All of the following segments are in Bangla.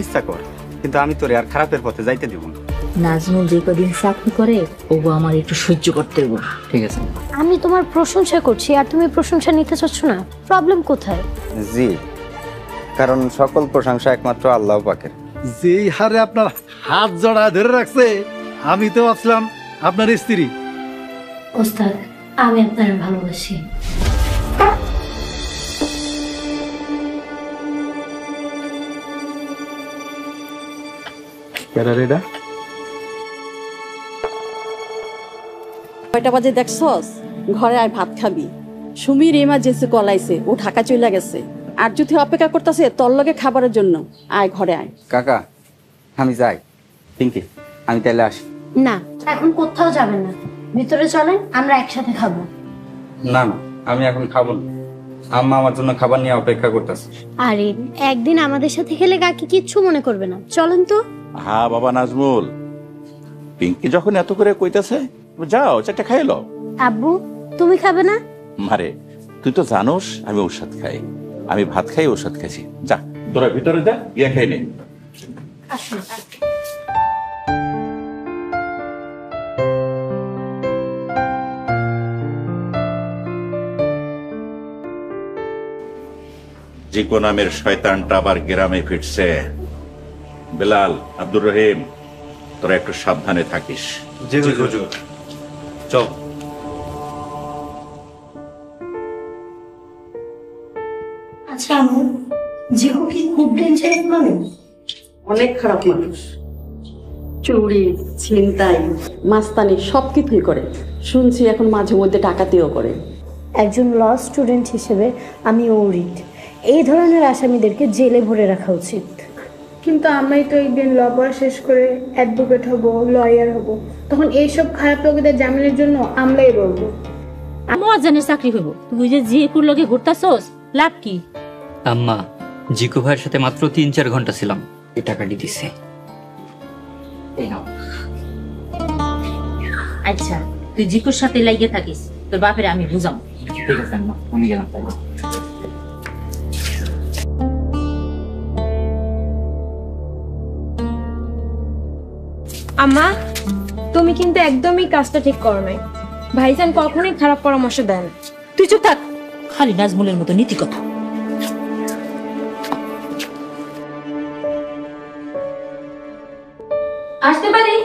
ইচ্ছা কর, কিন্তু আমি তোরে আর খারাপের পথে যাইতে দিব না। নাজমুল যে কদিন চাকরি করে ওগো আমার একটু সহ্য করতে হবে। ঠিক আছে, আমি তোমার প্রশংসা করছি আর তুমি প্রশংসা নিতে চাচ্ছ না, প্রবলেম কোথায়? জি, কারণ সকল প্রশংসা একমাত্র আল্লাহ পাকের। যেই হারে আপনার হাত জড়া ধরে রাখছে, আমি তো ভাবছিলাম আপনার স্ত্রী। ওস্তাদ, আমি আপনার ভালোবাসি। কয়টা বাজে দেখছস? ঘরে আর ভাত খাবি? সুমির ইমার্জেন্সি কল আইছে, ও ঢাকা চলে গেছে। আর যদি অপেক্ষা করতেছে তোর লগে খাবারের জন্য, আয় ঘরে আয়। কাকা, আমি যাই। পিঙ্কি, আমি তাইলে আসি। না, এখন কোথাও যাবেন না, ভিতরে চলেন, আমরা একসাথে খাবো। না না, আমি এখন খাবো না। আম্মা আমার জন্য খাবার নিয়ে অপেক্ষা করতেছে। আরে একদিন আমাদের সাথে খেলে কাকি কিচ্ছু মনে করবে না, চলেন তো। হ্যাঁ বাবা নাজমুল, পিঙ্কি যখন এত করে কইতাছে, যাও চারটা খাই লো। আব্বু, তুমি খাবে না? মারে, তুই তো জানোস আমি ঔষধ খাই, আমি ভাত খাই ঔষধ খাইছি। যা তোরা ভিতরে যা, গিয়া খাই নে। আসুন। জিকো নামের শয়তানটা আবার গ্রামে ফিরছে। বেলাল, আব্দুর রহিম, তোরা একটু সাবধানে থাকিস। জি হুজুর। চল। আচ্ছা আম্মু, জিকো কি খুব ডেঞ্জারাস মানুষ? অনেক খারাপ মানুষ, চুরি, ছিনতাই, মাস্তানি সবকিছুই করে। শুনছি এখন মাঝে মধ্যে ডাকাতিও করে। একজন ল স্টুডেন্ট হিসেবে আমি ওরিড, এই ধরনের আসামিদেরকে জেলে ভরে রাখা উচিত। কিন্তু আমি তো একদিন ল পড়া শেষ করে অ্যাডভোকেট হব, লয়ার হব, তখন এইসব খারাপ লোকেদের জামিনের জন্য আমরাই লড়বো। আমার জানের চাকরি হইব, তুই যে জিকুর লগে ঘুরতাছস, লাভ কি? আম্মা, জিকু ভাইয়ের সাথে মাত্র ৩-৪ ঘন্টা ছিলাম, এই টাকাটি দিছে। আচ্ছা, তুই জিকুর সাথে লাগিয়ে থাকিস, তোর বাপের আমি বুঝাম। ঠিক আছে আম্মা, আমি গেলাম তাহলে। আম্মা, তুমি কিন্তু একদমই কাজটা ঠিক করো নাই। ভাইজান কখনোই খারাপ পরামর্শ দেন। তুই চুপ থাক, খালি নাজমুলের মতো নীতি কথা। আসতে পারি?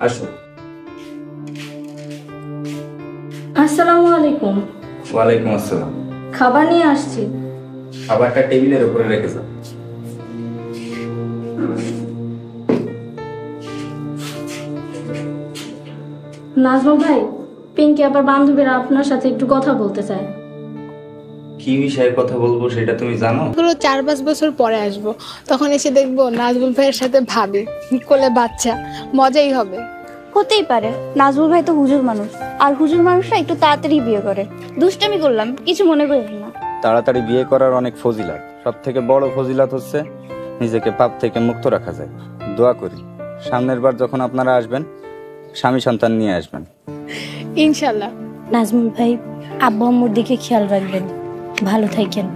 আসো। আসসালামু আলাইকুম। ওয়ালাইকুম আসসালাম। খাবার নিয়ে আসছি। খাবারটা টেবিলের উপরে রেখে যাও। নাজমুল ভাই, পিঙ্কি আবার বান্ধবীরা আপনার সাথে একটু কথা বলতে চায়। কি বিষয়ে কথা বলবো সেটা তুমি জানো? 4-5 বছর পরে আসবো, তখন এসে দেখবো নাজমুল ভাইয়ের সাথে ভাবি, কোলে বাচ্চা, মজাই হবে। হতেই পারে, নাজমুল ভাই তো হুজুর মানুষ, আর হুজুর মানুষরা একটু তাড়াতাড়ি বিয়ে করে। দুষ্টামি করলাম, কিছু মনে করেন না। তাড়াতাড়ি বিয়ে করার অনেক ফজিলত, সব থেকে বড় ফজিলত হচ্ছে নিজেকে পাপ থেকে মুক্ত রাখা যায়। দোয়া করি সামনের বার যখন আপনারা আসবেন, স্বামী সন্তান নিয়ে আসবেন ইনশাল্লাহ। নাজমুল ভাই, আব্বু আম্মুর দিকে খেয়াল রাখবেন, ভালো থাকেন।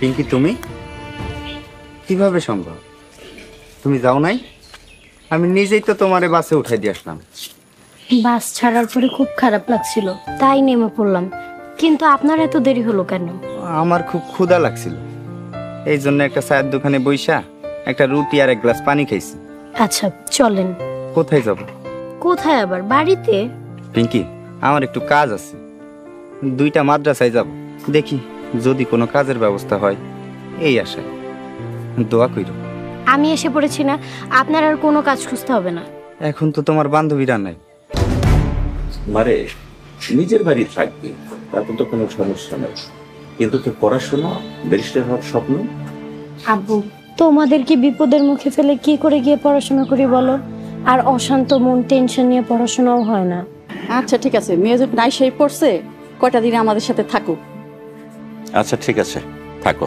পিঙ্কি, তুমি কিভাবে সম্ভব? তুমি যাও নাই? আমি নিজেই তো তোমারে বাসে উঠাই দিয়ে আসলাম। বাস ছাড়ার পরে খুব খারাপ লাগছিল, তাই নেমে পড়লাম। কিন্তু আপনার এত দেরি হলো কেন? আমার খুব ক্ষুধা লাগছিল, এই জন্য একটা চায়ের দোকানে বইসা একটা রুটি আর এক গ্লাস পানি খাইছি। আচ্ছা চলেন। কোথায় যাব? কোথায় আবার? বাড়িতে। পিঙ্কি, আমার একটু কাজ আছে, 2টা মাদ্রাসায় যাব, দেখি যদি কোনো কাজের ব্যবস্থা হয়, এই আশায়। দোয়া কইরো। আমি এসে পড়েছি না, আপনার আর কোনো কাজ খুঁজতে হবে না। এখন তো তোমার বান্ধবীরা নাই। মারে নিজের বাড়ি থাকবে, তাতে তো কোনো সমস্যা নেই, কিন্তু তোর পড়াশোনা, ব্যারিস্টার হওয়ার স্বপ্ন। আব্বু, তোমাদেরকে বিপদের মুখে ফেলে কি করে গিয়ে পড়াশোনা করি বলো? আর অশান্ত মন, টেনশন নিয়ে পড়াশোনাও হয় না। আচ্ছা ঠিক আছে, মেয়ে যখন নাই সেই পড়ছে, কয়টা দিন আমাদের সাথে থাকুক। আচ্ছা ঠিক আছে, থাকো।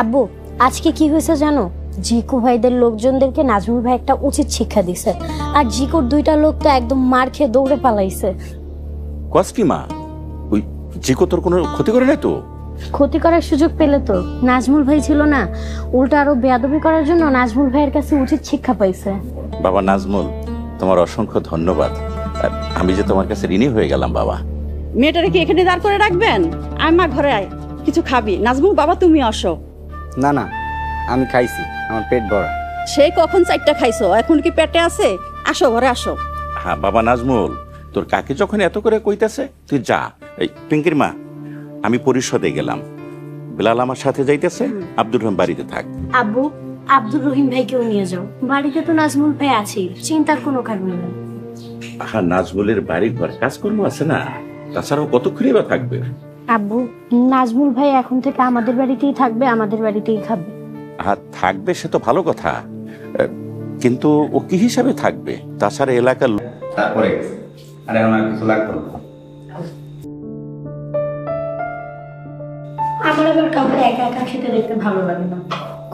আব্বু, আজকে কি হয়েছে জানো? জিকু ভাইদের লোকজনদেরকে নাজমুল ভাই একটা উচিত শিক্ষা দিছে, আর জিকুর দুইটা লোক তো একদম মার খেয়ে দৌড়ে পালাইছে। কষ্টি মা, ওই জিকো তোর কোনো ক্ষতি করে নাই তো? ক্ষতি করার সুযোগ পেলে তো নাজমুল ভাই ছিল না, উল্টা আরো বেয়াদবি করার জন্য নাজমুল ভাইয়ের কাছে উচিত শিক্ষা পাইছে। বাবা নাজমুল, তোমার অসংখ্য ধন্যবাদ। আর আমি যে তোমার কাছে ঋণী হয়ে গেলাম বাবা। মেয়েটারে কি এখানে দাঁড় করে রাখবেন? আয় মা, ঘরে আয়, কিছু খাবি। নাজমুল বাবা, তুমি আসো। না না, আমি খাইছি, আমার পেট ভরা। সেই কখন 4টা খাইছো, এখন কি পেটে আছে? আসো ঘরে আসো। হ্যাঁ বাবা নাজমুল, তোর কাকে যখন এত করে কইতাছে তুই যা। এই পিঙ্কির মা, আমি পরিষদে গেলাম, বিলাল আমার সাথে যাইতেছে, আব্দুর রহিম বাড়িতে থাক। আব্বু, আব্দুর রহিম ভাইকেও নিয়ে যাও, বাড়িতে তো নাজমুল ভাই আছেই, চিন্তার কোনো কারণ নেই। হ্যাঁ, নাজমুলের বাড়ি ঘর কাজকর্ম আছে না, তাছাড়াও কতক্ষণই বা থাকবে। আব্বু, নাজমুল ভাই এখন থেকে আমাদের বাড়িতেই থাকবে, আমাদের বাড়িতেই খাবে। হ্যাঁ থাকবে, সে তো ভালো কথা, কিন্তু ও কি হিসাবে থাকবে? তাছাড়া এলাকার তারপরে আর এখন আর কিছু লাগতো না। আমার আবার কাউকে একা একা খেতে দেখতে ভালো লাগে না,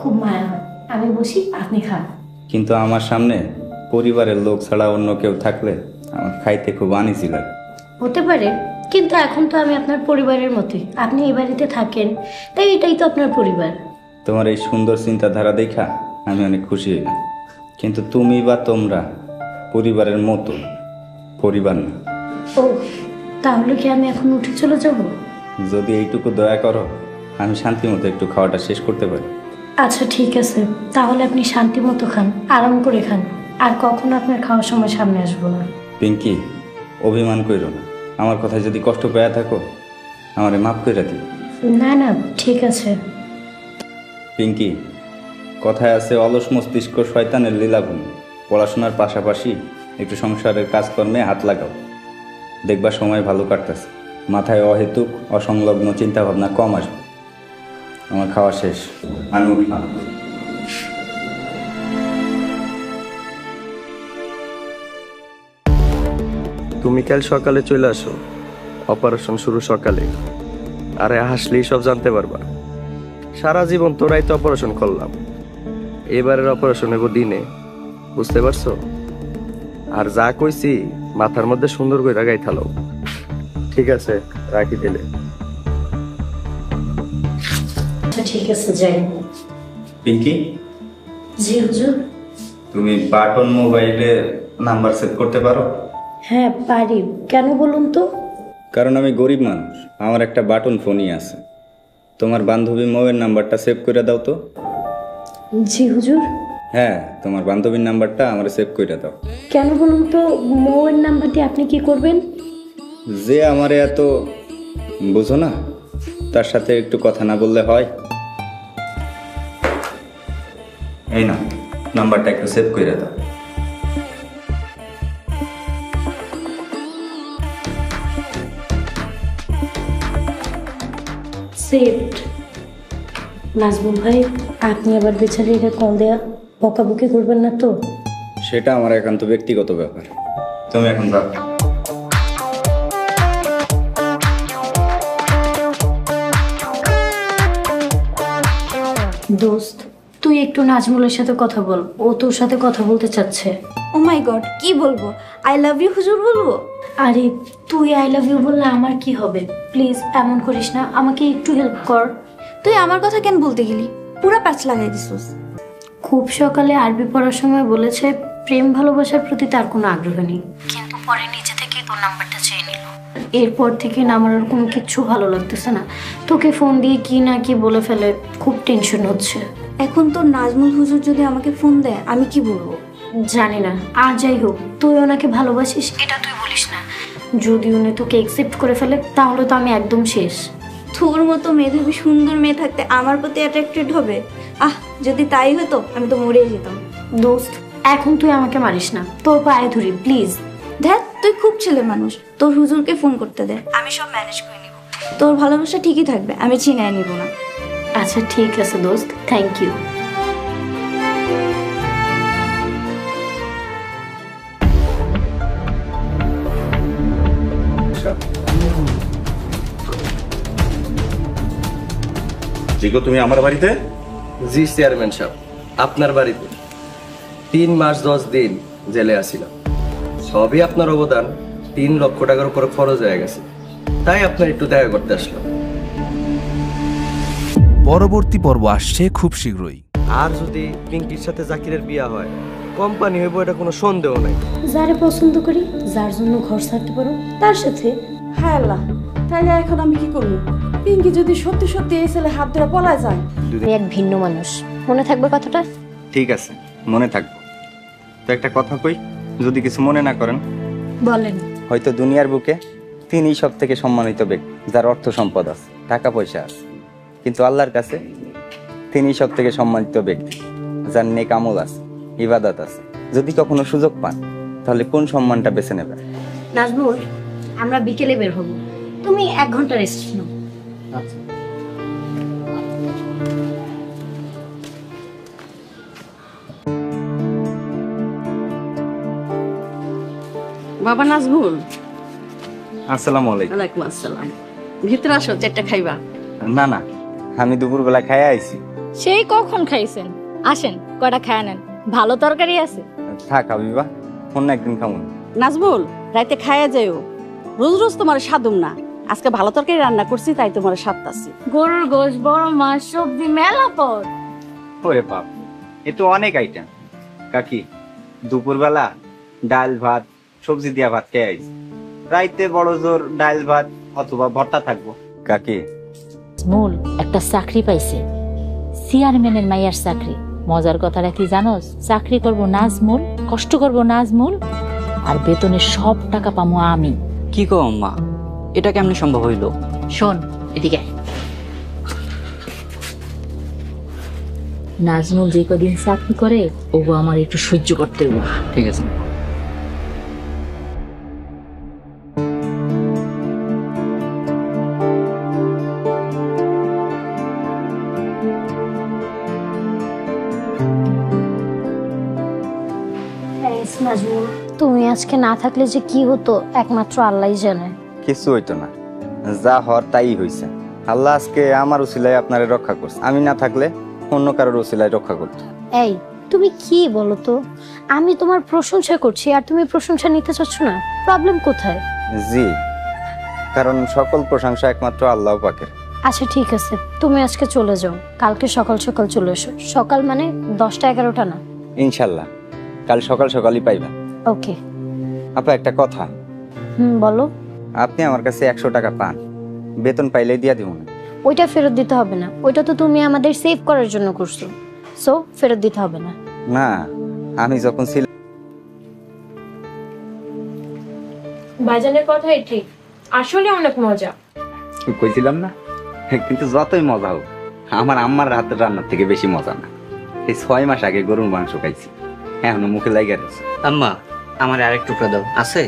খুব মায়া হয়। আমি বসি, আপনি খান। কিন্তু আমার সামনে পরিবারের লোক ছাড়া অন্য কেউ থাকলে আমার খাইতে খুব আনিজি লাগে। হতে পারে, কিন্তু এখন তো আমি আপনার পরিবারের মতোই, আপনি এই বাড়িতে থাকেন, তাই এটাই তো আপনার পরিবার। তোমার এই সুন্দর চিন্তাধারা দেখা আমি অনেক খুশি হইলাম, কিন্তু তুমি বা তোমরা পরিবারের মতো, পরিবার না। ও, তাহলে কি আমি এখন উঠে চলে যাব? যদি এইটুকু দয়া করো, আমি শান্তি মতো একটু খাওয়াটা শেষ করতে পারি। আচ্ছা ঠিক আছে, তাহলে আপনি শান্তি মতো খান, আরাম করে খান, আর কখনো আপনার খাওয়ার সময় সামনে আসবো না। পিঙ্কি, অভিমান কইরো না, আমার কথায় যদি কষ্ট পেয়ে থাকো আমারে মাফ কইরা দিও। না না, ঠিক আছে। পিঙ্কি, কথায় আছে অলস মস্তিষ্ক শয়তানের লীলাভূমি। পড়াশোনার পাশাপাশি একটু সংসারের কাজকর্মে হাত লাগাও, দেখবা সময় ভালো কাটতেছে, মাথায় অহেতুক অসংলগ্ন চিন্তা ভাবনা কম আসবে। আমার খাওয়া শেষ, আমি উঠলাম। তুমি কাল সকালে চলে আসো, অপারেশন শুরু সকালে। আরে হাসলেই সব জানতে পারবা। সারা জীবন তোরাই তো অপারেশন করলাম, এবারের অপারেশন হইব দিনে, বুঝতে পারছো? আর যা কইছি মাথার মধ্যে সুন্দর করে রাখাই থালো। ঠিক আছে, রাখি দিলে। আচ্ছা ঠিক আছে, যাই। পিঙ্কি, জি হুজুর। তুমি বাটন মোবাইলে নাম্বার সেভ করতে পারো? হ্যাঁ পারি, কেন বলুন তো? কারণ আমি গরিব মানুষ, আমার একটা বাটন ফোনই আছে। তোমার বান্ধবী মৌয়ের নাম্বারটা সেভ করে দাও তো। জি হুজুর। হ্যাঁ, তোমার বান্ধবীর নাম্বারটা আমার সেভ করে দাও। কেন বলুন তো? মৌয়ের নাম্বার দিয়ে আপনি কি করবেন? যে আমারে এত বুঝো না, তার সাথে একটু কথা না বললে হয়? এই না, নাম্বারটা একটু সেভ করে দাও। সেভড। নাজমুল ভাই, আপনি আবার বেচারিকে কল দেয়া বকাবকি করবেন না তো? সেটা আমার একান্ত ব্যক্তিগত ব্যাপার, তুমি এখন রাখ। দোস্ত, তুই একটু নাজমুলের সাথে কথা বল, ও তোর সাথে কথা বলতে চাচ্ছে। ও মাই গড, কি বলবো? আই লাভ ইউ হুজুর বলবো? আরে তুই আই লাভ ইউ বললে আমার কি হবে? প্লিজ এমন করিস না, আমাকে একটু হেল্প কর। তুই আমার কথা কেন বলতে গেলি? পুরা প্যাচ লাগাই দিছিস। খুব সকালে আরবি পড়ার সময় বলেছে প্রেম ভালোবাসার প্রতি তার কোনো আগ্রহ নেই, কিন্তু পরে নিজে থেকেই তোর নাম্বারটা চেয়ে নিল। এরপর থেকে না আমার আর কোনো কিচ্ছু ভালো লাগতেছে না, তোকে ফোন দিয়ে কি না কি বলে ফেলে, খুব টেনশন হচ্ছে। এখন তোর নাজমুল হুজুর যদি আমাকে ফোন দেয়, আমি কি বলবো? জানি না, আর যাই হোক, তুই ওনাকে ভালোবাসিস এটা তুই বলিস না। যদি উনি তোকে অ্যাকসেপ্ট করে ফেলে তাহলে তো আমি একদম শেষ। তোর মতো মেধাবী সুন্দর মেয়ে থাকতে আমার প্রতি অ্যাট্রাক্টেড হবে? যদি তাই হতো আমি তো মরেই যেতাম। দোস্ত, এখন তুই আমাকে মারিস না, তোর পায়ে ধরি প্লিজ। দেখ, তুই খুব ছেলে মানুষ, তোর হুজুরকে ফোন করতে দে, আমি সব ম্যানেজ করে নিব। তোর ভালোবাসা ঠিকই থাকবে, আমি ছিনিয়ে নিব না। আচ্ছা ঠিক আছে দোস্ত, থ্যাংক ইউ। জিগো, তুমি আমার বাড়িতে? জি চেয়ারম্যান সাহেব, আপনার বাড়িতে 3 মাস 10 দিন জেলে আসিলাম। সবই আপনার অবদান। 3 লক্ষ টাকার উপরে খরচ হয়ে গেছে, তাই আপনার একটু দেখা করতে আসলাম। পরবর্তী পর্ব আসছে খুব শীঘ্রই। আর যদি পিঙ্কির সাথে জাকিরের বিয়ে হয়, কোম্পানি হইব, এটা কোনো সন্দেহ নাই। যারে পছন্দ করি, যার জন্য ঘর ছাড়তে পারো, তার সাথে। হ্যাঁ আল্লাহ, তাইলে এখন আমি কি করবো? পিঙ্কি যদি সত্যি সত্যি এই ছেলে হাত ধরে পলায় যায়? আমি এক ভিন্ন মানুষ, মনে থাকবে কথাটা? ঠিক আছে, মনে থাকবো। তো একটা কথা কই, যদি কিছু মনে না করেন। বলেন। হয়তো দুনিয়ার বুকে তিনিই সব থেকে সম্মানিত ব্যক্তি, যার অর্থ সম্পদ আছে, টাকা পয়সা আছে, কিন্তু আল্লাহর কাছে তিনিই সব থেকে সম্মানিত ব্যক্তি, যার নেক আমল আছে, ইবাদত আছে। যদি কখনো সুযোগ পান, তাহলে কোন সম্মানটা বেছে নেবেন? নাজমুল, আমরা বিকেলে বের হব, তুমি 1 ঘন্টা রেস্ট নাও। আচ্ছা। বাবা নাজমুল। আসসালামু আলাইকুম। ওয়ালাইকুম আসসালাম। ভিতরে আসো, চারটা খাইবা? না না, আমি দুপুরবেলা খাইয়া আইছি। সেই কখন খাইছেন? আসেন, কয়টা খায়া নেন, ভালো তরকারি আছে। থাক হাবিবা, অন্য একদিন খাবো। নাজমুল, রাইতে খাইয়া যাইও। রোজ রোজ তোমার সাদুম না, আজকে ভালো তরকারি রান্না করছি, তাই তোমার সাদতাছি। গরুর গোশ, বড় মাছ, সবজি, মেলা পদ। ওরে বাপ, এ তো অনেক আইটেম। কাকি, দুপুরবেলা ডাল ভাত সবজি দিয়া ভাত খেয়ে আইছি, রাইতে বড় জোর ডাল ভাত অথবা ভর্তা থাকবো। কাকি, মূল একটা চাকরি পাইছে, চেয়ারম্যানের মাইয়ার চাকরি। মজার কথাটা কি জানোস? চাকরি করব নাজমুল, কষ্ট করব নাজমুল, আর বেতনের সব টাকা পামো আমি। কি কো মা, এটা কেমনে সম্ভব হইল? শোন এদিকে। নাজমুল যে কদিন চাকরি করে, ওগো আমার একটু সহ্য করতে হবে। ঠিক আছে। নাজমুল, তুমি আজকে না থাকলে যে কি হতো একমাত্র আল্লাহই জানে। কিছু হইতো না, যা হওয়ার তাই হইছে। আল্লাহ আজকে আমার উসিলায় আপনারে রক্ষা করছে, আমি না থাকলে অন্য কারোর উসিলায় রক্ষা করতো। এই তুমি কি বলো তো? আমি তোমার প্রশংসা করছি আর তুমি প্রশংসা নিতে চাচ্ছ না, প্রবলেম কোথায়? জি, কারণ সকল প্রশংসা একমাত্র আল্লাহ পাকের। আচ্ছা ঠিক আছে, তুমি আজকে চলে যাও, কালকে সকাল সকাল চলে এসো। সকাল মানে 10টা 11টা না। ইনশাল্লাহ কাল সকাল সকালই পাইবা। ওকে। আপা একটা কথা। বলো। আপনি আমার কাছে 100 টাকা পান, বেতন পাইলেই দিয়া দিব না। ওইটা ফেরত দিতে হবে না, ওইটা তো তুমি আমাদের সেভ করার জন্য করছো, সো ফেরত দিতে হবে না। না, আমি যখন ছিল। বাজানের কথাই ঠিক, আসলে অনেক মজা। কইছিলাম না, কিন্তু যতই মজা হোক, আমার আম্মার হাতের রান্নার থেকে বেশি মজা না। এই 6 মাস আগে গরুর মাংস খাইছি, এখনো মুখে লাগে আছে। আম্মা, আমার আরেক টুকরা দাও, আছে?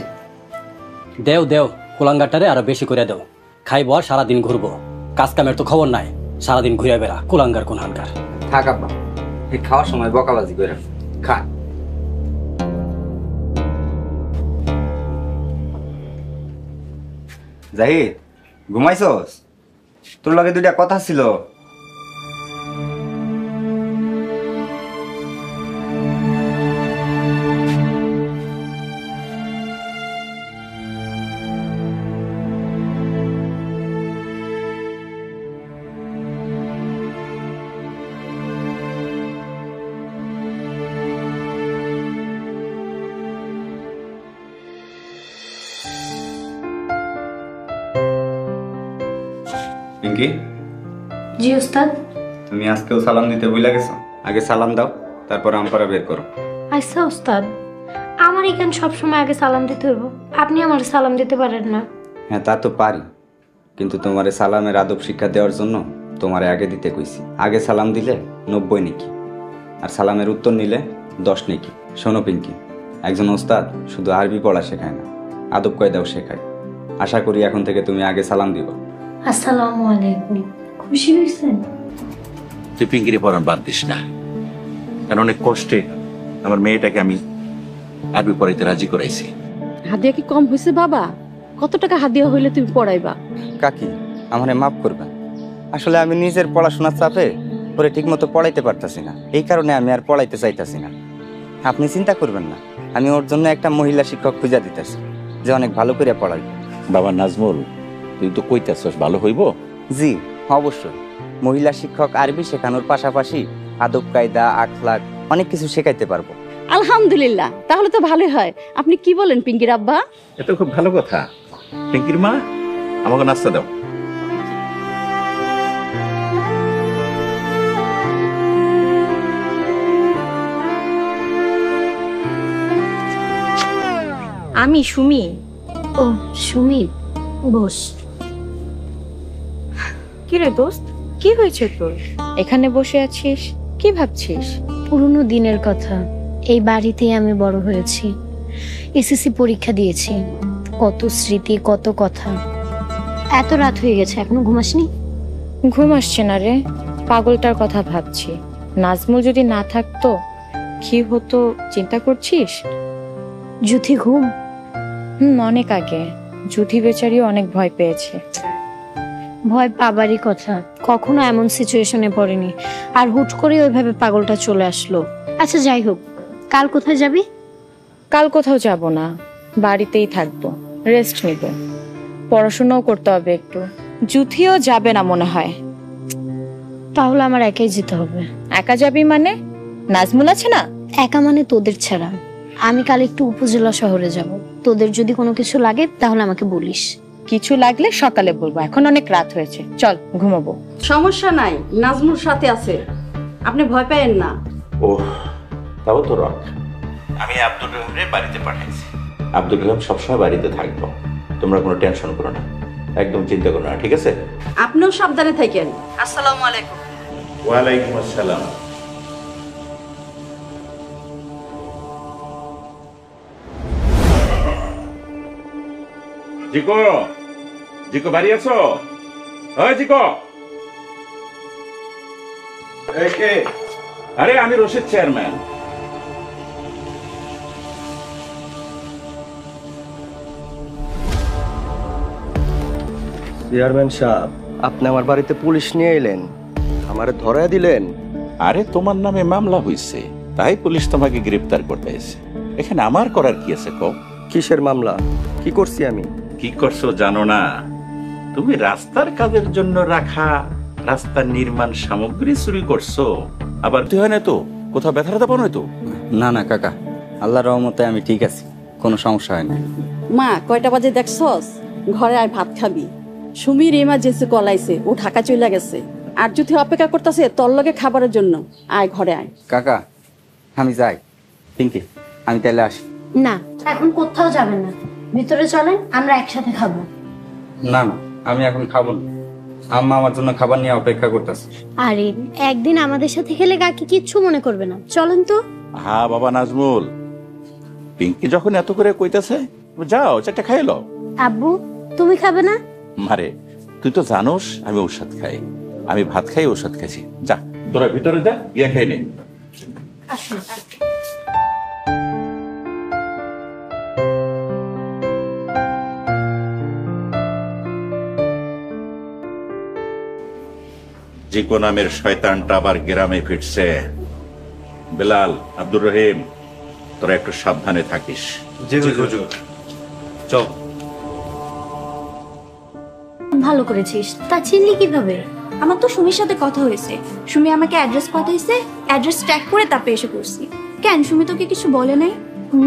দেও দেও, কুলাঙ্গারটারে আরো বেশি করে দেও। খাইবো আর সারাদিন ঘুরবো, কাজ কামের তো খবর নাই, সারাদিন ঘুরে বেড়া কুলাঙ্গার কোনহানকার। থাক আব্বা, এই খাওয়ার সময় বকাবাজি করে খা। জাহিদ, ঘুমাইছস? তোর লগে 2টা কথা ছিল। পিঙ্কি। জি ওস্তাদ। তুমি আজকেও সালাম দিতে ভুলে গেছো? আগে সালাম দাও, তারপর আমপারা বের করো। আচ্ছা ওস্তাদ, আমার এখানে সবসময় আগে সালাম দিতে হইব? আপনি আমার সালাম দিতে পারেন না? হ্যাঁ তা তো পারি, কিন্তু তোমারে সালামের আদব শিক্ষা দেওয়ার জন্য তোমারে আগে দিতে কইছি। আগে সালাম দিলে 90 নেকি, আর সালামের উত্তর নিলে 10 নেকি। শোনো পিঙ্কি, একজন ওস্তাদ শুধু আরবি পড়া শেখায় না, আদব কায়দাও শেখায়। আশা করি এখন থেকে তুমি আগে সালাম দিবা। আসসালামু আলাইকুম। খুশি হয়েছেন? তুই পিঙ্কিরে পড়ান বাদ দিস না, কারণ অনেক কষ্টে আমার মেয়েটাকে আমি আরবি পড়াইতে রাজি করাইছি। হাদিয়া কি কম হয়েছে বাবা? কত টাকা হাদিয়া হইলে তুমি পড়াইবা? কাকি, আমারে মাফ করবেন। আসলে আমি নিজের পড়াশোনার চাপে পরে ঠিক মতো পড়াইতে পারতাছি না, এই কারণে আমি আর পড়াইতে চাইতাছি না। আপনি চিন্তা করবেন না, আমি ওর জন্য একটা মহিলা শিক্ষক খুঁজা দিতেছি যে অনেক ভালো করে পড়াইবে। বাবা নাজমুল, তুই তো কইতাছস ভালো হইব? জি অবশ্যই। মহিলা শিক্ষক আরবি শেখানোর পাশাপাশি আদব কায়দা, আখলাক অনেক কিছু শেখাইতে পারবো। আলহামদুলিল্লাহ, তাহলে তো ভালোই হয়। আপনি কি বলেন পিঙ্কির আব্বা? এ তো খুব ভালো কথা। পিঙ্কির মা, আমাকে নাস্তা দাও। আমি সুমি। ও সুমি, বস। কি রে দোস্ত, কি হয়েছে তোর? এখানে বসে আছিস, কি ভাবছিস? পুরনো দিনের কথা। এই বাড়িতেই আমি বড় হয়েছি, এসএসসি পরীক্ষা দিয়েছি, কত স্মৃতি, কত কথা। এত রাত হয়ে গেছে, এখনো ঘুমাসনি? ঘুম আসছে না রে, পাগলটার কথা ভাবছি। নাজমুল যদি না থাকতো কি হতো চিন্তা করছিস? জুথি ঘুম? অনেক আগে। জুথি বেচারিও অনেক ভয় পেয়েছে। ভয় পাবারই কথা, কখনো এমন সিচুয়েশনে পড়েনি, আর হুট করে ওইভাবে পাগলটা চলে আসলো। আচ্ছা যাই হোক, কাল কোথায় যাবি? কাল কোথাও যাব না, বাড়িতেই থাকবো, রেস্ট নিব। পড়াশোনাও করতে হবে একটু। জুথিও যাবে না মনে হয়। তাহলে আমার একাই যেতে হবে। একা যাবি মানে? নাজমুল আছে না? একা মানে তোদের ছাড়া। আমি কাল একটু উপজেলা শহরে যাব, তোদের যদি কোনো কিছু লাগে তাহলে আমাকে বলিস। কিছু লাগলে সকালে বলবো, এখন অনেক রাত হয়েছে, চল ঘুমাবো। সমস্যা নাই, নাজমুল সাথে আছে, আপনি ভয় পায়েন না। ও তাও তো রক। আমি আব্দুল রহিমরে বাড়িতে পাঠাইছি। আব্দুল রহিম সবসময় বাড়িতে থাকবো, তোমরা কোনো টেনশন করো না, একদম চিন্তা করো না, ঠিক আছে? আপনিও সাবধানে থাকেন। আসসালামু আলাইকুম। ওয়ালাইকুম আসসালাম। জিকো, জিকো বাড়ি আছো? ওই জিকো। এই কে? আরে আমি রশিদ চেয়ারম্যান। চেয়ারম্যান সাহেব, আপনি আমার বাড়িতে পুলিশ নিয়ে এলেন, আমারে ধরায় দিলেন। আরে তোমার নামে মামলা হইছে, তাই পুলিশ তোমাকে গ্রেফতার করতে এসেছে। এখানে আমার করার কি আছে কও? কিসের মামলা? কি করছি আমি? কি করছো জানো না? তুমি রাস্তার কাজের জন্য রাখা রাস্তার নির্মাণ সামগ্রী চুরি করছো। আবার তুই হয় না তো কোথাও ব্যথা ব্যথা পানো তো? না না কাকা, আল্লাহর রহমতে আমি ঠিক আছি, কোনো সমস্যা হয় না। মা, কয়টা বাজে দেখছস? ঘরে আর ভাত খাবি। সুমির ইমার্জেন্সি কল আইছে, ও ঢাকা চলে গেছে। আর যদি অপেক্ষা করতেছে তোর লগে খাবারের জন্য। আয় ঘরে আয়। কাকা আমি যাই। পিঙ্কি আমি তাহলে আসি। না, এখন কোথাও যাবেন না, ভিতরে চলেন, আমরা একসাথে খাবো। না না, আমি এখন খাবো না, আম্মা আমার জন্য খাবার নিয়ে অপেক্ষা করতেছে। আরে একদিন আমাদের সাথে খেলে কাকি কিচ্ছু মনে করবে না, চলেন তো। হ্যাঁ বাবা নাজমুল, পিঙ্কি যখন এত করে কইতাছে যাও চারটা খাই লো। আব্বু তুমি খাবে না? মারে তুই তো জানোস আমি ঔষধ খাই, আমি ভাত খাই ঔষধ খাইছি। যা তোরা ভিতরে যা, ইয়া খাই নে। আসুন। জিকো নামের শয়তানটা আবার গ্রামে ফিরছে। বেলাল, আব্দুর রহিম, তোরা একটু সাবধানে থাকিস। চল। ভালো করেছিস। তা চিনলি কিভাবে? আমার তো সুমির সাথে কথা হয়েছে, সুমি আমাকে অ্যাড্রেস পাঠাইছে, অ্যাড্রেস ট্র্যাক করে তারপরে এসে পড়ছি। কেন সুমি তোকে কিছু বলে নাই?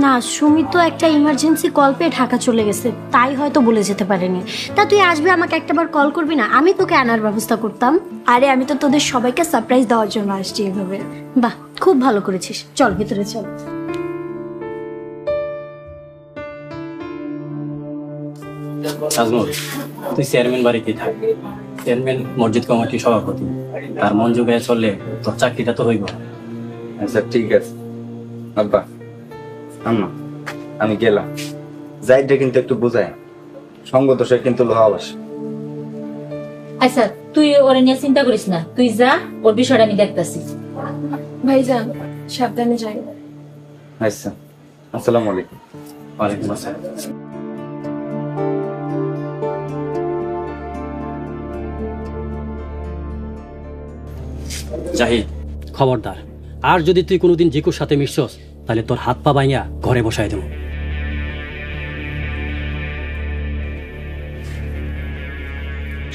না, সুমি তো একটা ইমার্জেন্সি কল পেয়ে ঢাকা চলে গেছে, তাই হয়তো বলে যেতে পারেনি। তা তুই আসবে আমাকে একটাবার কল করবি না, আমি তোকে আনার ব্যবস্থা করতাম। আরে আমি তো তোদের সবাইকে সারপ্রাইজ দেওয়ার জন্য আসছি এভাবে। বাহ, খুব ভালো করেছিস, চল ভিতরে চল। নাজমুল, তুই চেয়ারম্যান বাড়িতেই থাক। চেয়ারম্যান মসজিদ কমিটির সভাপতি, তার মন যোগায় চললে তোর চাকরিটা তো হইব। আচ্ছা ঠিক আছে আব্বা আম্মা, আমি গেলাম। যাইটা কিন্তু একটু বুঝায়, সঙ্গ দোষে কিন্তু লোহা বাসে। আচ্ছা তুই ওরে নিয়ে চিন্তা করিস না, তুই যা, ওর বিষয়টা আমি দেখতাছি। ভাইজান সাবধানে যাই। আচ্ছা, আসসালামু আলাইকুম। ওয়ালাইকুম আসসালাম। জাহিদ, খবরদার, আর যদি তুই কোনোদিন জিকুর সাথে মিশছস তাহলে তোর হাত পা ভাঙিয়া ঘরে বসাই দেব।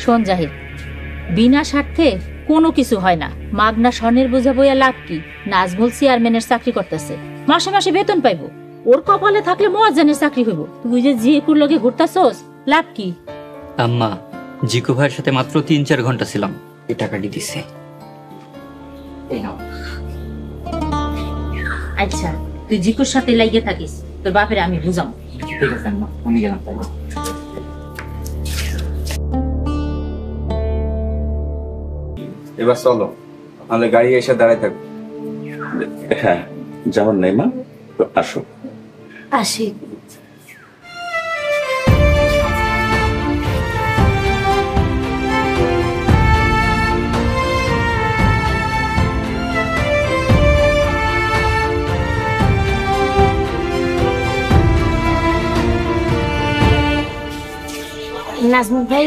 শোন জাহিদ, বিনা স্বার্থে কোনো কিছু হয় না। মাগনা স্বর্ণের বোঝা বইয়া লাভ কি? নাজমুল চেয়ারম্যানের চাকরি করতেছে, মাসে মাসে বেতন পাইবো। ওর কপালে থাকলে মুয়াজ্জিনের চাকরি হইব। তুই যে জিকুর লগে ঘুরতাছস, লাভ কি? আম্মা, জিকু ভাইয়ের সাথে মাত্র 3-4 ঘন্টা ছিলাম, এই টাকাটি দিছে। আচ্ছা তুই জিকুর সাথে লাগিয়ে থাকিস, তোর বাপের আমি বুঝাম। ঠিক আছে আম্মা, আমি গেলাম তাহলে। এবার চলো, নাহলে গাড়ি এসে দাঁড়ায় থাকবে। হ্যাঁ, যেমন নেই মা, তো আসো। আসি। নাজমুল ভাই,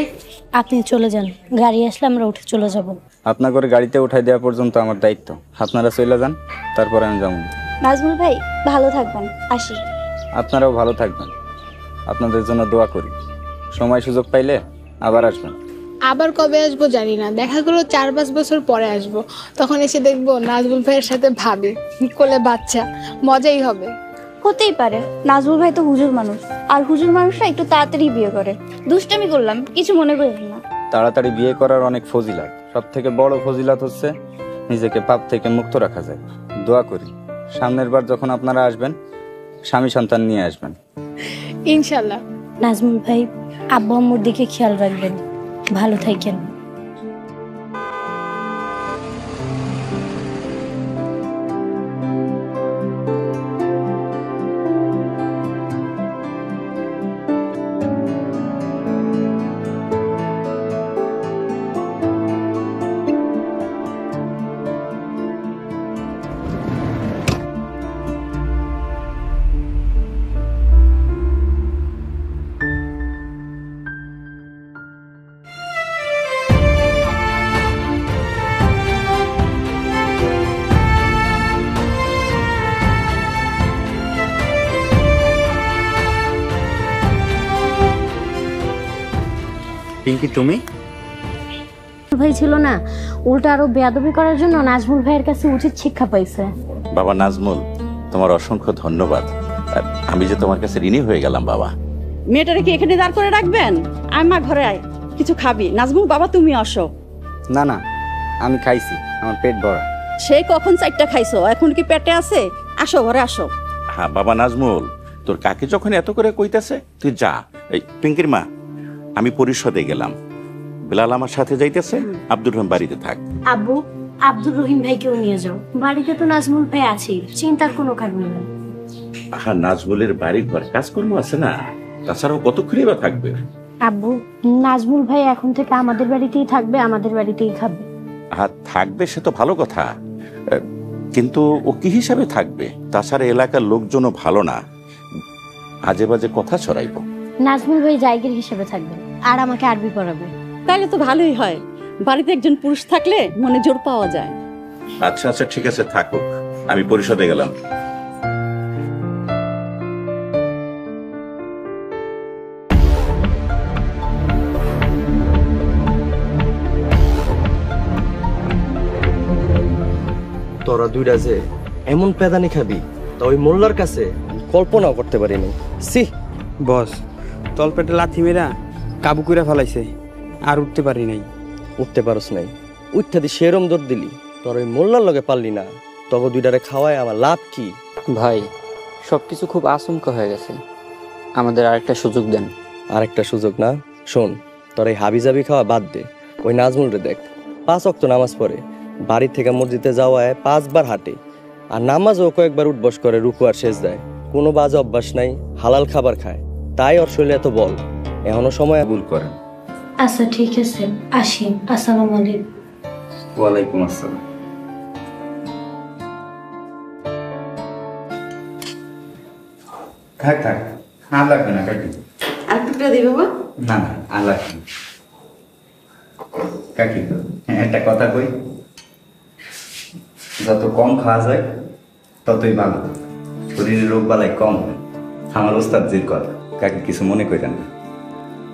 আপনি চলে যান, গাড়ি আসলে আমরা উঠে চলে যাব। আপনার করে গাড়িতে উঠাই দেওয়া পর্যন্ত আমার দায়িত্ব। আপনারা চলে যান, তারপরে আমি যাবো। নাজমুল ভাই ভালো থাকবেন, আসি। আপনারাও ভালো থাকবেন, আপনাদের জন্য দোয়া করি। সময় সুযোগ পাইলে আবার আসবেন। আবার কবে আসবো জানি না, দেখা গেলো 4-5 বছর পরে আসবো। তখন এসে দেখবো নাজমুল ভাইয়ের সাথে ভাবি, কোলে বাচ্চা, মজাই হবে। হতেই পারে, নাজমুল ভাই তো হুজুর মানুষ, আর হুজুর মানুষরা একটু তাড়াতাড়ি বিয়ে করে। দুষ্টামি করলাম, কিছু মনে করেন না। তাড়াতাড়ি বিয়ে করার অনেক ফজিলাত, সব থেকে বড় ফজিলাত হচ্ছে নিজেকে পাপ থেকে মুক্ত রাখা যায়। দোয়া করি সামনের বার যখন আপনারা আসবেন, স্বামী সন্তান নিয়ে আসবেন ইনশাল্লাহ। নাজমুল ভাই, আব্বু আম্মুর দিকে খেয়াল রাখবেন, ভালো থাকেন। পিঙ্কি, তুমি ভাই ছিল না, উল্টা আরো বেয়াদবি করার জন্য নাজমুল ভাইয়ের কাছে উচিত শিক্ষা পাইছে। বাবা নাজমুল, তোমার অসংখ্য ধন্যবাদ। আর আমি যে তোমার কাছে ঋণী হয়ে গেলাম বাবা। মেয়েটারে কি এখানে দাঁড় করে রাখবেন? আয় মা, ঘরে আয়, কিছু খাবি। নাজমুল বাবা, তুমি আসো। না না, আমি খাইছি, আমার পেট ভরা। সেই কখন 4টা খাইছো, এখন কি পেটে আছে? আসো ঘরে আসো। হ্যাঁ বাবা নাজমুল, তোর কাকে যখন এত করে কইতাছে তুই যা। এই পিঙ্কির মা, আমি পরিষদে গেলাম, বিলাল আমার সাথে যাইতেছে, আব্দুর রহিম বাড়িতে থাক। আব্বু, আব্দুর রহিম ভাইকেও নিয়ে যাও, বাড়িতে তো নাজমুল ভাই আছেই, চিন্তার কোনো কারণ নেই। হ্যাঁ, নাজমুলের বাড়ি ঘর কাজকর্ম আছে না, তাছাড়াও কতক্ষণই বা থাকবে। আব্বু, নাজমুল ভাই এখন থেকে আমাদের বাড়িতেই থাকবে, আমাদের বাড়িতেই খাবে। হ্যাঁ থাকবে, সে তো ভালো কথা, কিন্তু ও কি হিসাবে থাকবে? তাছাড়া এলাকার লোকজনও ভালো না, আজে বাজে কথা ছড়াইব। নাজমুল ভাই জায়গির হিসেবে থাকবে, আর আমাকে আরবি পড়াবে। তাহলে তো ভালোই হয়, বাড়িতে একজন পুরুষ থাকলে মনে জোর পাওয়া যায়। আচ্ছা আচ্ছা, ঠিক আছে, থাকুক, আমি পরিষদে গেলাম। তোরা দুইটা যে এমন পেদানি খাবি, তা ওই মোল্লার কাছে কল্পনাও করতে পারিনি। সি বস, তলপেটে লাথি মেরা কাবু করে ফেলাইছে, আর উঠতে পারি নাই। উঠতে পারস নাই, উঠতে দি সেরম দৌড় দিলি, তোর ওই মোল্লার লগে পারলি না। তবে দুইটারে খাওয়ায় আমার লাভ কি? ভাই, সবকিছু খুব আচমকা হয়ে গেছে, আমাদের আরেকটা সুযোগ দেন। আরেকটা সুযোগ না, শোন, তোর এই হাবিজাবি খাওয়া বাদ দে, ওই নাজমুলরে দেখ, 5 ওয়াক্ত নামাজ পড়ে, বাড়ির থেকে মসজিদে যাওয়ায় 5 বার হাঁটে, আর নামাজও কয়েকবার উঠবস করে, রুকু আর শেষ দেয়, কোনো বাজে অভ্যাস নাই, হালাল খাবার খায়, তাই ওর শরীরে এত বল। এখনো সময় ভুল করে। আচ্ছা ঠিক আছে, আসি। আসসালামু আলাইকুম। ওয়ালাইকুম আসসালাম। থাক থাক, আর লাগবে না কাকি। আর টুকরা দিই বাবা? না না, আর লাগবে না কাকি। একটা কথা কই, যত কম খাওয়া যায় ততই ভালো, শরীরের রোগ বালাই কম হয়। আমার ওস্তাদজির কথা, কাকি কিছু মনে করেন না,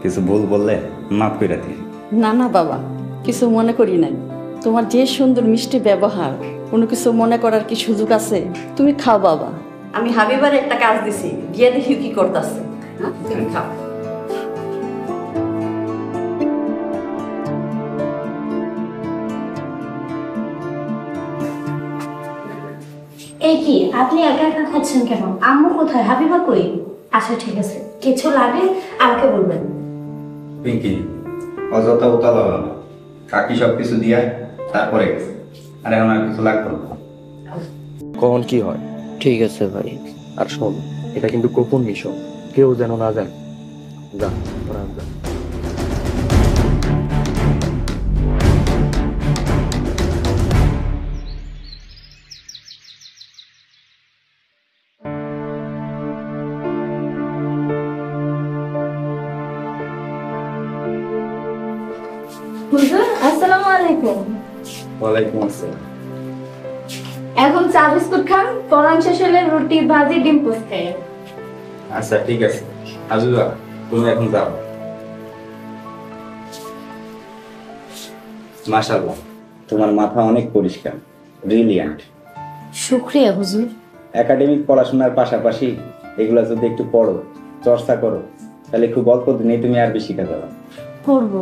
কিছু ভুল বললে মাফ করে দিই। না না বাবা, কিছু মনে করি নাই। তোমার যে সুন্দর মিষ্টি ব্যবহার, কোনো কিছু মনে করার কি সুযোগ আছে? তুমি খাও বাবা। আমি হাবিবার একটা কাজ দিছি, গিয়ে দেখি কি করতেছে। তুমি খাও। এই কি আপনি একা একা খাচ্ছেন কেন? আম্মু কোথায়? হাবিবা কই? আচ্ছা ঠিক আছে, কিছু লাগে আমাকে বলবেন। পিঙ্কি, অযথা উতাল হবে না, কাকি সব কিছু দিয়া তারপরে গেছে, আর এখন আর কিছু লাগতো না। কখন কি হয়? ঠিক আছে ভাই। আর শোন, এটা কিন্তু গোপন মিশন, কেউ যেন না জানে। যা, তোরা যা। হুজুর আসসালামু আলাইকুম। ওয়ালাইকুম আসসালাম। এখন চা বিস্কুট খান, পড়ান শেষ হলে রুটি ভাজি ডিম পোস্ট খাইয়েন। আচ্ছা ঠিক আছে, আজুবা তুমি এখন যাও। মাশাআল্লাহ, তোমার মাথা অনেক পরিষ্কার, ব্রিলিয়ান্ট। শুকরিয়া হুজুর। একাডেমিক পড়াশোনার পাশাপাশি এগুলা যদি একটু পড়ো, চর্চা করো, তাহলে খুব অল্প দিনেই তুমি আরবি শিখে যাবে। পড়ব।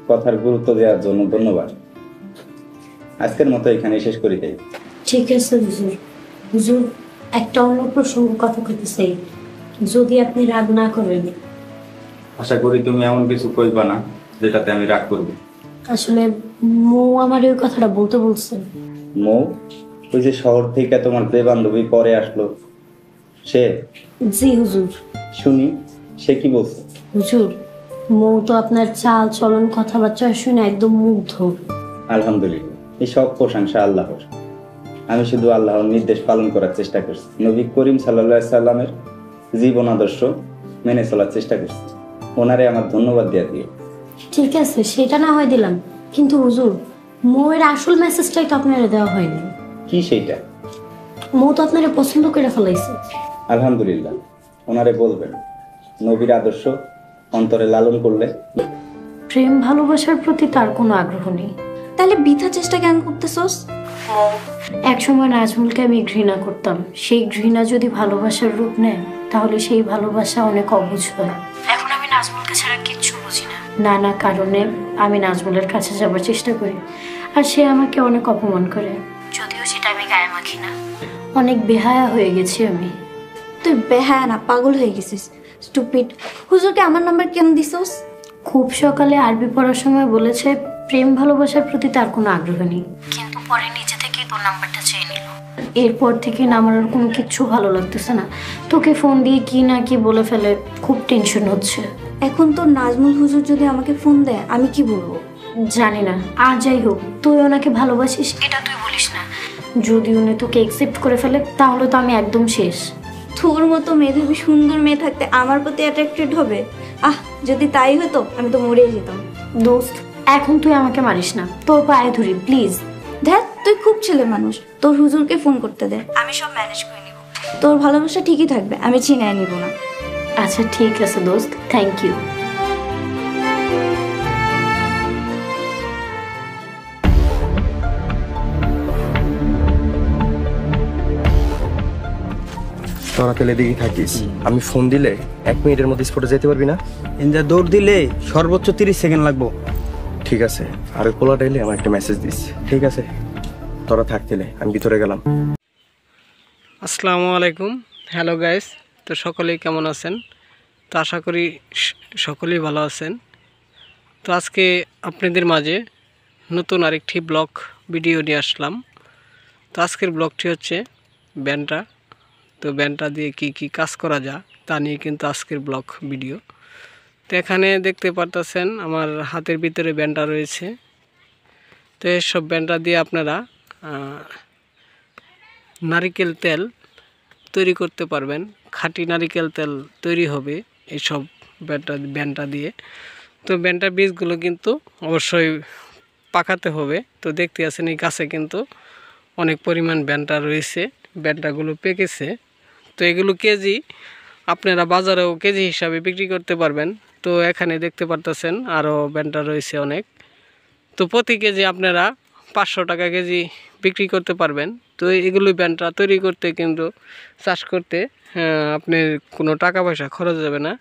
কথার গুরুত্ব দেওয়ার জন্য ধন্যবাদ। আজকের মতো এখানে শেষ করি তাই। ঠিক আছে হুজুর। হুজুর, একটা অন্য প্রসঙ্গ কথা কইতে চাই, যদি আপনি রাগ না করেন। আশা করি তুমি এমন কিছু কইবা না যেটাতে আমি রাগ করব। আসলে মৌ আমার ওই কথাটা বলতে বলছে। মৌ? ওই যে শহর থেকে তোমার যে বান্ধবী পরে আসলো সে? জি হুজুর। শুনি, সে কি বলছে? হুজুর, মৌ তো আপনার চাল চলন কথাবার্তা শুনে একদম মুগ্ধ। আলহামদুলিল্লাহ, এই সব প্রশংসা আল্লাহর। আমি শুধু আল্লাহর নির্দেশ পালন করার চেষ্টা করছি, নবী করিম সাল্লাল্লাহু আলাইহি সাল্লামের জীবন আদর্শ মেনে চলার চেষ্টা করছি। ওনারে আমার ধন্যবাদ দিয়ে দিও। ঠিক আছে, সেটা না হয় দিলাম, কিন্তু হুজুর মৌয়ের আসল মেসেজটাই তো আপনারা দেওয়া হয়নি। কি সেইটা? মৌ তো আপনারা পছন্দ করে ফেলাইছে। আলহামদুলিল্লাহ, ওনারে বলবেন নবীর আদর্শ অন্তরে লালন করলে প্রেম ভালোবাসার প্রতি তার কোনো আগ্রহ নেই। তাহলে বৃথা চেষ্টা কেন করতেছস? একসময় নাজমুলকে আমি ঘৃণা করতাম, সেই ঘৃণা যদি ভালোবাসার রূপ নেয় তাহলে সেই ভালোবাসা অনেক অবুঝ হয়। এখন আমি নাজমুলকে ছাড়া কিচ্ছু বুঝি না। নানা কারণে আমি নাজমুলের কাছে যাবার চেষ্টা করি, আর সে আমাকে অনেক অপমান করে, যদিও সেটা আমি গায়ে মাখি না। অনেক বেহায়া হয়ে গেছি আমি। তুই বেহায়া না, পাগল হয়ে গেছিস। স্টুপিড। হুজুরকে আমার নাম্বার কেন দিছস? খুব সকালে আরবি পড়ার সময় বলেছে প্রেম ভালোবাসার প্রতি তার কোনো আগ্রহ নেই, কিন্তু পরে নিজে থেকেই তোর নাম্বারটা চেয়ে নিল। এরপর থেকে আমার আর কোনো কিচ্ছু ভালো লাগতেছে না। তোকে ফোন দিয়ে কি না কি বলে ফেলে, খুব টেনশন হচ্ছে। এখন তোর নাজমুল হুজুর যদি আমাকে ফোন দেয় আমি কি বলবো? জানি না, আর যাই হোক তুই ওনাকে ভালোবাসিস এটা তুই বলিস না। যদি উনি তোকে অ্যাকসেপ্ট করে ফেলে তাহলে তো আমি একদম শেষ। তোর মতো মেধাবী সুন্দর মেয়ে থাকতে আমার প্রতি অ্যাট্রাক্টেড হবে? যদি তাই হতো আমি তো মরে যেতাম। দোস্ত, এখন তুই আমাকে মারিস না, তোর পায়ে ধরি প্লিজ। দেখ, তুই খুব ছেলে মানুষ, তোর হুজুরকে ফোন করতে দে, আমি সব ম্যানেজ করে নিব। তোর ভালোবাসা ঠিকই থাকবে, আমি ছিনিয়ে নিব না। আচ্ছা ঠিক আছে দোস্ত, থ্যাংক ইউ। তোরা তেলে দিকে থাকিস, আমি ফোন দিলে 1 মিনিটের মধ্যে স্পটে যেতে পারবি না? ইন্দা দৌড় দিলে সর্বোচ্চ 30 সেকেন্ড লাগবো। ঠিক আছে, আর ওই পোলাটা এলে আমার একটা মেসেজ দিস। ঠিক আছে, তোরা থাকতেলে আমি ভিতরে গেলাম। আসসালামু আলাইকুম। হ্যালো গাইস, তো সকলেই কেমন আছেন? তো আশা করি সকলেই ভালো আছেন। তো আজকে আপনাদের মাঝে নতুন আরেকটি ব্লগ ভিডিও নিয়ে আসলাম। তো আজকের ব্লগটি হচ্ছে ব্যান্ডটা। তো ব্যান্ডটা দিয়ে কি কি কাজ করা যায় তা নিয়ে কিন্তু আজকের ব্লগ ভিডিও। তো এখানে দেখতে পারতেছেন আমার হাতের ভিতরে ব্যান্ডটা রয়েছে। তো এইসব ব্যান্ডটা দিয়ে আপনারা নারিকেল তেল তৈরি করতে পারবেন। খাঁটি নারিকেল তেল তৈরি হবে এইসব ব্যান্ডটা দিয়ে। তো ব্যান্ডটার বীজগুলো কিন্তু অবশ্যই পাকাতে হবে। তো দেখতে আছেন এই গাছে কিন্তু অনেক পরিমাণ ব্যান্ডটা রয়েছে, ব্যান্ডটাগুলো পেকেছে। তো এগুলো কেজি আপনারা বাজারেও কেজি হিসাবে বিক্রি করতে পারবেন। তো এখানে দেখতে পারতেছেন আরও ব্যান্ডটা রয়েছে অনেক। তো প্রতি কেজি আপনারা 500 টাকা কেজি বিক্রি করতে পারবেন। তো এগুলো ব্যান্ডটা তৈরি করতে কিন্তু চাষ করতে আপনার কোনো টাকা পয়সা খরচ যাবে না।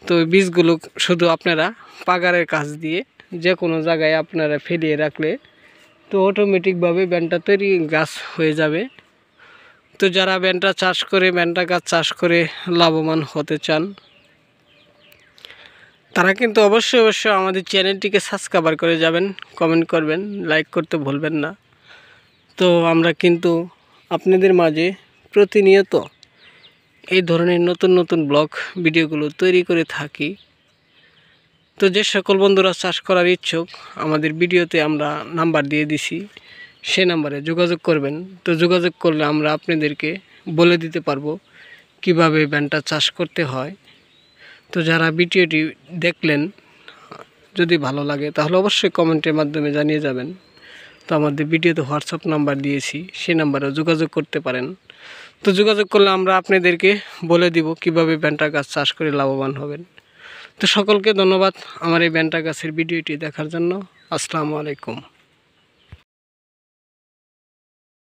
তো বীজগুলো শুধু আপনারা পাগারের কাজ দিয়ে যে কোনো জায়গায় আপনারা ফেলিয়ে রাখলে তো অটোমেটিকভাবে ব্যান্ডটা তৈরি গাছ হয়ে যাবে। তো যারা ব্যান্ডটা চাষ করে ব্যান্ডটা গাছ চাষ করে লাভবান হতে চান তারা কিন্তু অবশ্যই আমাদের চ্যানেলটিকে সাবস্ক্রাইব করে যাবেন, কমেন্ট করবেন, লাইক করতে ভুলবেন না। তো আমরা কিন্তু আপনাদের মাঝে প্রতিনিয়ত এই ধরনের নতুন নতুন ব্লগ ভিডিওগুলো তৈরি করে থাকি। তো যে সকল বন্ধুরা চাষ করার ইচ্ছুক আমাদের ভিডিওতে আমরা নাম্বার দিয়ে দিছি, সে নাম্বারে যোগাযোগ করবেন। তো যোগাযোগ করলে আমরা আপনাদেরকে বলে দিতে পারবো কিভাবে ব্যান্ডটা চাষ করতে হয়। তো যারা ভিডিওটি দেখলেন যদি ভালো লাগে তাহলে অবশ্যই কমেন্টের মাধ্যমে জানিয়ে যাবেন। তো আমাদের ভিডিওতে হোয়াটসঅ্যাপ নাম্বার দিয়েছি, সেই নাম্বারে যোগাযোগ করতে পারেন। তো যোগাযোগ করলে আমরা আপনাদেরকে বলে দিব কিভাবে ব্যান্ডটা গাছ চাষ করে লাভবান হবেন। তো সকলকে ধন্যবাদ আমার এই ব্যান্ডটা গাছের ভিডিওটি দেখার জন্য। আসসালামু আলাইকুম।